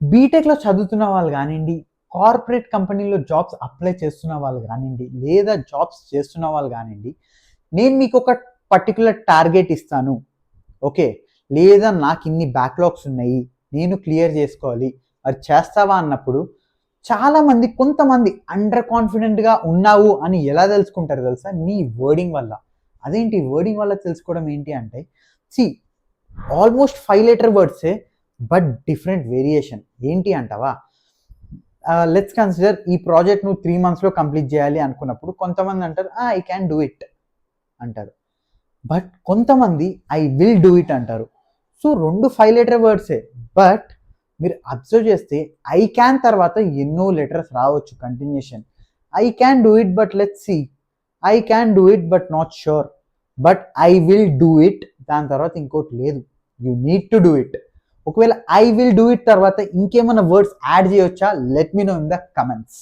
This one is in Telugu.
బీటెక్లో చదువుతున్న వాళ్ళు కానివ్వండి, కార్పొరేట్ కంపెనీలో జాబ్స్ అప్లై చేస్తున్న వాళ్ళు కానివ్వండి, లేదా జాబ్స్ చేస్తున్న వాళ్ళు కానివ్వండి, నేను మీకు ఒక పర్టికులర్ టార్గెట్ ఇస్తాను. ఓకే, లేదా నాకు ఇన్ని బ్యాక్లాగ్స్ ఉన్నాయి, నేను క్లియర్ చేసుకోవాలి, అది చేస్తావా అన్నప్పుడు చాలామంది, కొంతమంది అండర్ కాన్ఫిడెంట్గా ఉన్నావు అని ఎలా తెలుసుకుంటారు తెలుసా? నీ వర్డింగ్ వల్ల. అదేంటి వర్డింగ్ వల్ల తెలుసుకోవడం ఏంటి అంటే, సి ఆల్మోస్ట్ 5 letter వర్డ్సే, బట్ డిఫరెంట్ వేరియేషన్. ఏంటి అంటావా? లెట్స్ కన్సిడర్ ఈ ప్రాజెక్ట్ నువ్వు 3 monthsలో కంప్లీట్ చేయాలి అనుకున్నప్పుడు కొంతమంది అంటారు ఐ క్యాన్ డూ ఇట్ అంటారు, బట్ కొంతమంది ఐ విల్ డూ ఇట్ అంటారు. సో రెండు 5 letter వర్డ్సే, బట్ మీరు అబ్జర్వ్ చేస్తే ఐ క్యాన్ తర్వాత ఎన్నో లెటర్స్ రావచ్చు continuation. I can do it but let's see, I can do it but not sure, but I will do it దాని తర్వాత ఇంకోటి లేదు, you need to do it. ఒకవేళ ఐ విల్ డూ ఇట్ తర్వాత ఇంకేమైనా వర్డ్స్ యాడ్ చేయొచ్చా? Let me know in the comments.